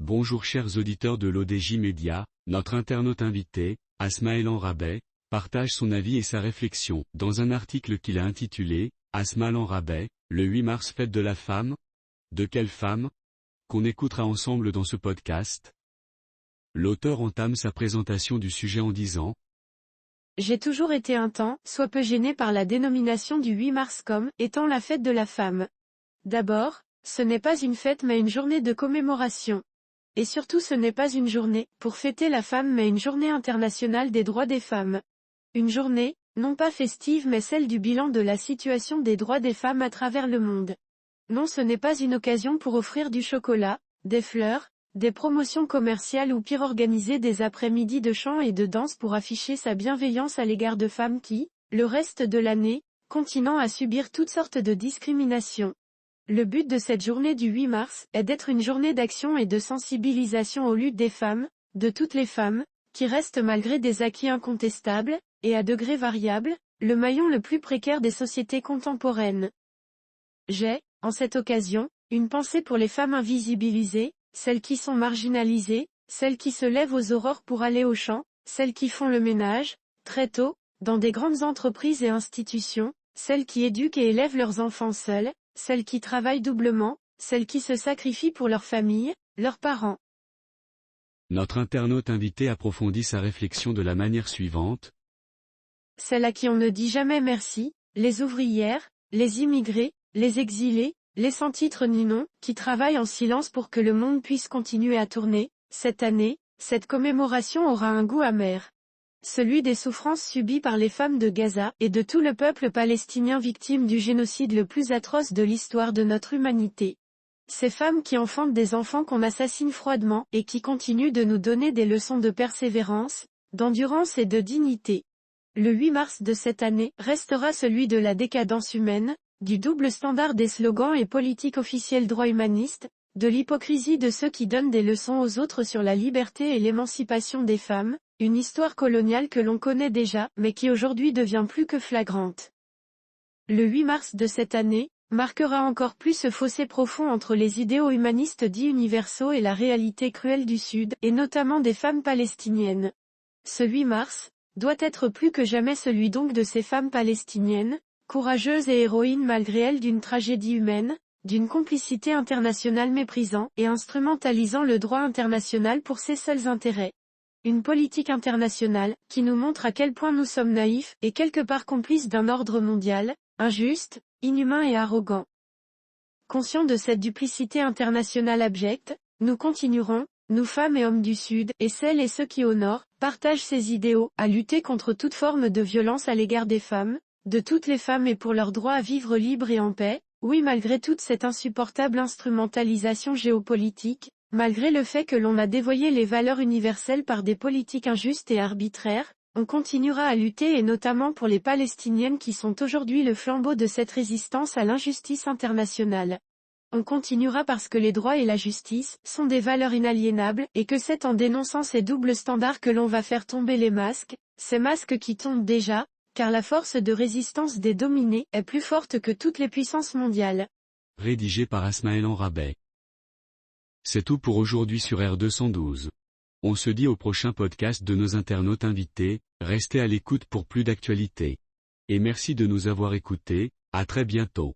Bonjour chers auditeurs de l'ODJ Média, notre internaute invité, Asma El Enrabeh, partage son avis et sa réflexion dans un article qu'il a intitulé « Asma El Enrabeh, le 8 mars fête de la femme ». De quelle femme? Qu'on écoutera ensemble dans ce podcast. L'auteur entame sa présentation du sujet en disant « J'ai toujours été un temps, soit peu gêné par la dénomination du 8 mars comme étant la fête de la femme. D'abord, ce n'est pas une fête mais une journée de commémoration. Et surtout ce n'est pas une journée pour fêter la femme mais une journée internationale des droits des femmes. Une journée, non pas festive mais celle du bilan de la situation des droits des femmes à travers le monde. Non, ce n'est pas une occasion pour offrir du chocolat, des fleurs, des promotions commerciales ou pire organiser des après-midi de chant et de danse pour afficher sa bienveillance à l'égard de femmes qui, le reste de l'année, continuent à subir toutes sortes de discriminations. Le but de cette journée du 8 mars est d'être une journée d'action et de sensibilisation aux luttes des femmes, de toutes les femmes, qui restent malgré des acquis incontestables, et à degrés variables, le maillon le plus précaire des sociétés contemporaines. J'ai, en cette occasion, une pensée pour les femmes invisibilisées, celles qui sont marginalisées, celles qui se lèvent aux aurores pour aller au champ, celles qui font le ménage, très tôt, dans des grandes entreprises et institutions, celles qui éduquent et élèvent leurs enfants seules, celles qui travaillent doublement, celles qui se sacrifient pour leur famille, leurs parents. » Notre internaute invité approfondit sa réflexion de la manière suivante. Celles à qui on ne dit jamais merci, les ouvrières, les immigrés, les exilés, les sans titre ni nom, qui travaillent en silence pour que le monde puisse continuer à tourner. Cette année, cette commémoration aura un goût amer. Celui des souffrances subies par les femmes de Gaza et de tout le peuple palestinien victime du génocide le plus atroce de l'histoire de notre humanité. Ces femmes qui enfantent des enfants qu'on assassine froidement et qui continuent de nous donner des leçons de persévérance, d'endurance et de dignité. Le 8 mars de cette année restera celui de la décadence humaine, du double standard des slogans et politiques officielles droits humanistes, de l'hypocrisie de ceux qui donnent des leçons aux autres sur la liberté et l'émancipation des femmes, une histoire coloniale que l'on connaît déjà, mais qui aujourd'hui devient plus que flagrante. Le 8 mars de cette année marquera encore plus ce fossé profond entre les idéaux humanistes dits universaux et la réalité cruelle du Sud, et notamment des femmes palestiniennes. Ce 8 mars doit être plus que jamais celui donc de ces femmes palestiniennes, courageuses et héroïnes malgré elles d'une tragédie humaine, d'une complicité internationale méprisant et instrumentalisant le droit international pour ses seuls intérêts. Une politique internationale, qui nous montre à quel point nous sommes naïfs et quelque part complices d'un ordre mondial, injuste, inhumain et arrogant. Conscients de cette duplicité internationale abjecte, nous continuerons, nous femmes et hommes du Sud, et celles et ceux qui au Nord, partagent ces idéaux, à lutter contre toute forme de violence à l'égard des femmes, de toutes les femmes et pour leur droit à vivre libre et en paix, oui malgré toute cette insupportable instrumentalisation géopolitique, malgré le fait que l'on a dévoyé les valeurs universelles par des politiques injustes et arbitraires, on continuera à lutter et notamment pour les Palestiniennes qui sont aujourd'hui le flambeau de cette résistance à l'injustice internationale. On continuera parce que les droits et la justice sont des valeurs inaliénables et que c'est en dénonçant ces doubles standards que l'on va faire tomber les masques, ces masques qui tombent déjà, car la force de résistance des dominés est plus forte que toutes les puissances mondiales. Rédigé par Asma El Enrabeh. C'est tout pour aujourd'hui sur R212. On se dit au prochain podcast de nos internautes invités, restez à l'écoute pour plus d'actualités. Et merci de nous avoir écoutés, à très bientôt.